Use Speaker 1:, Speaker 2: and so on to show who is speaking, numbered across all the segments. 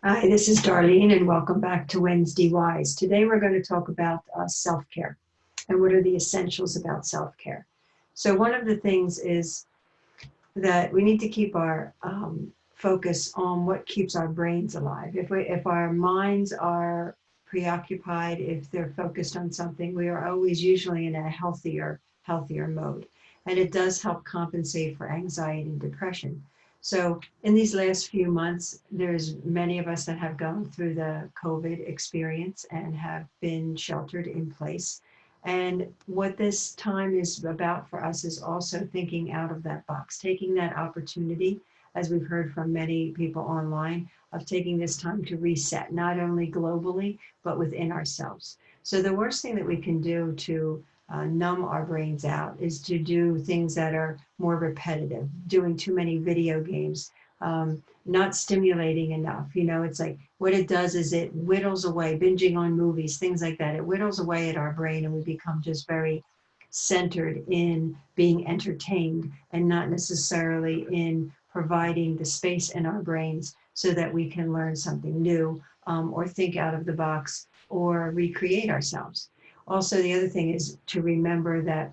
Speaker 1: Hi, this is Darlene, and welcome back to Wednesday Wise. Today, we're going to talk about self care and what are the essentials about self care. So, one of the things is that we need to keep our focus on what keeps our brains alive. If our minds are preoccupied, if they're focused on something, we are always usually in a healthier mode, and it does help compensate for anxiety and depression. So, in these last few months, there's many of us that have gone through the COVID experience and have been sheltered in place. And what this time is about for us is also thinking out of that box, taking that opportunity, as we've heard from many people online, of taking this time to reset, not only globally, but within ourselves. So, the worst thing that we can do to numb our brains out is to do things that are more repetitive, doing too many video games, not stimulating enough. It's like what it does is it whittles away, binging on movies, things like that. It whittles away at our brain, and we become just very centered in being entertained and not necessarily in providing the space in our brains so that we can learn something new, or think out of the box or recreate ourselves. Also, the other thing is to remember that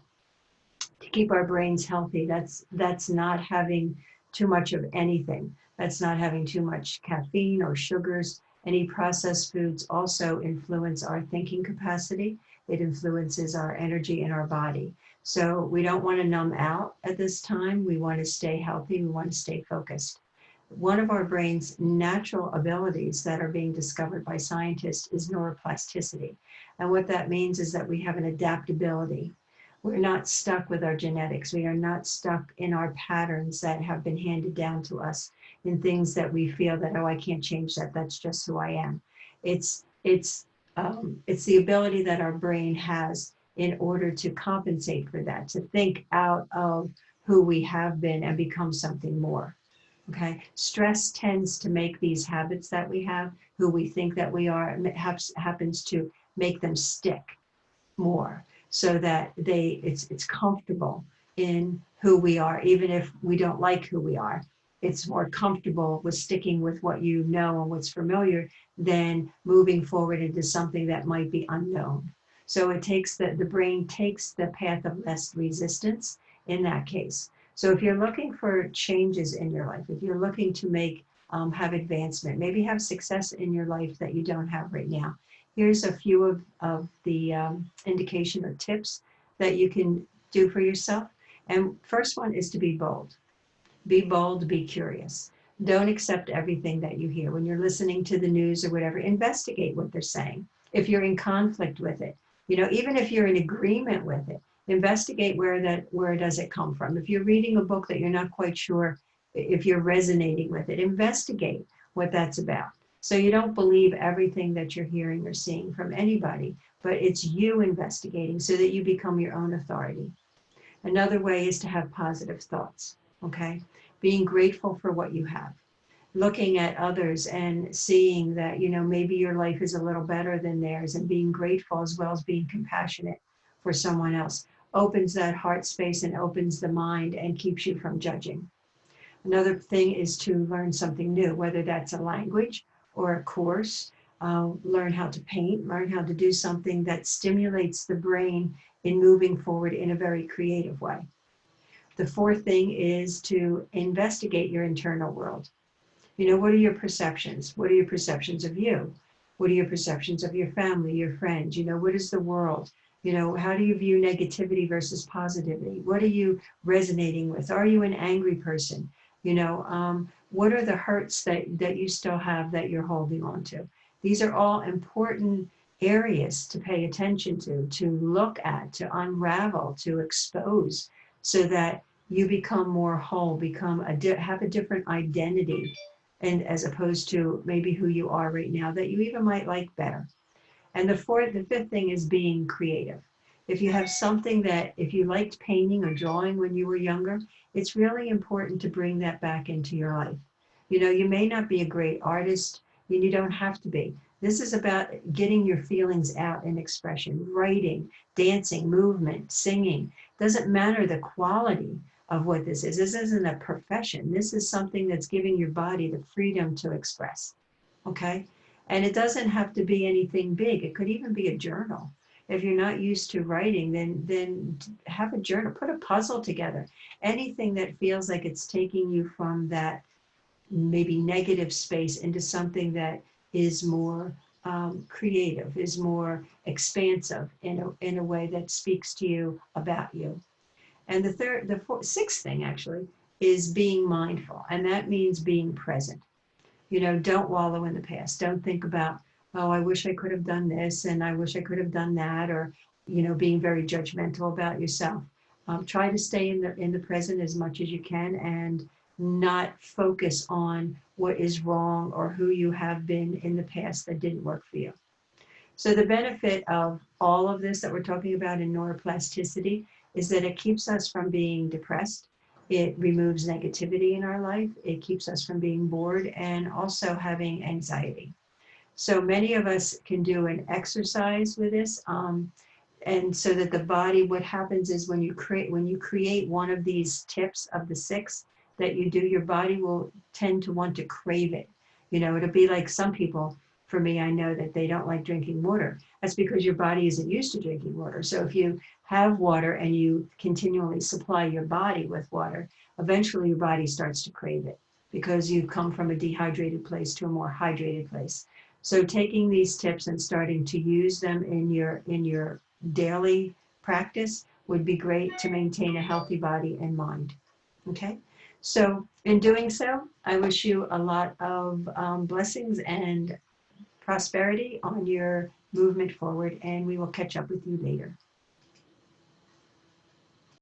Speaker 1: to keep our brains healthy, that's not having too much of anything. That's not having too much caffeine or sugars. Any processed foods also influence our thinking capacity. It influences our energy in our body. So we don't want to numb out at this time. We want to stay healthy. We want to stay focused. One of our brain's natural abilities that are being discovered by scientists is neuroplasticity. And what that means is that we have an adaptability. We're not stuck with our genetics. We are not stuck in our patterns that have been handed down to us in things that we feel that, oh, I can't change that. That's just who I am. It's the ability that our brain has in order to compensate for that, to think out of who we have been and become something more. Okay. Stress tends to make these habits that we have, who we think that we are, happens to make them stick more so that it's comfortable in who we are, even if we don't like who we are. It's more comfortable with sticking with what you know and what's familiar than moving forward into something that might be unknown. So it takes the brain takes the path of less resistance in that case. So if you're looking for changes in your life, if you're looking to have advancement, maybe have success in your life that you don't have right now, here's a few of the indication or tips that you can do for yourself. And first one is to be bold. Be bold, be curious. Don't accept everything that you hear. When you're listening to the news or whatever, investigate what they're saying. If you're in conflict with it, even if you're in agreement with it, investigate where does it come from. If you're reading a book that you're not quite sure if you're resonating with it, investigate what that's about. So you don't believe everything that you're hearing or seeing from anybody, but it's you investigating so that you become your own authority. Another way is to have positive thoughts, okay? Being grateful for what you have, looking at others and seeing that, maybe your life is a little better than theirs, and being grateful as well as being compassionate for someone else opens that heart space and opens the mind and keeps you from judging. Another thing is to learn something new, whether that's a language or a course. Learn how to paint, learn how to do something that stimulates the brain in moving forward in a very creative way. The fourth thing is to investigate your internal world. What are your perceptions? What are your perceptions of you? What are your perceptions of your family, your friends? What is the world? How do you view negativity versus positivity? What are you resonating with? Are you an angry person? What are the hurts that you still have that you're holding on to? These are all important areas to pay attention to look at, to unravel, to expose, so that you become more whole, have a different identity, and as opposed to maybe who you are right now that you even might like better. And the fifth thing is being creative. If you have something that, if you liked painting or drawing when you were younger, it's really important to bring that back into your life. You may not be a great artist, and you don't have to be. This is about getting your feelings out in expression, writing, dancing, movement, singing. Doesn't matter the quality of what this is. This isn't a profession. This is something that's giving your body the freedom to express. okay? And it doesn't have to be anything big. It could even be a journal. If you're not used to writing, then have a journal, put a puzzle together. Anything that feels like it's taking you from that maybe negative space into something that is more creative, is more expansive in a way that speaks to you about you. And sixth thing actually is being mindful, and that means being present. Don't wallow in the past. Don't think about, oh, I wish I could have done this and I wish I could have done that, or, being very judgmental about yourself. Try to stay in the present as much as you can and not focus on what is wrong or who you have been in the past that didn't work for you. So the benefit of all of this that we're talking about in neuroplasticity is that it keeps us from being depressed. It removes negativity in our life. It keeps us from being bored and also having anxiety. So many of us can do an exercise with this. And so that the body, what happens is when you create one of these tips of the six that you do, your body will tend to want to crave it. It'll be like some people, for me, I know that they don't like drinking water. That's because your body isn't used to drinking water. So if you have water and you continually supply your body with water, eventually your body starts to crave it because you've come from a dehydrated place to a more hydrated place. So taking these tips and starting to use them in your daily practice would be great to maintain a healthy body and mind. Okay? So in doing so, I wish you a lot of blessings and prosperity on your movement forward, and we will catch up with you later.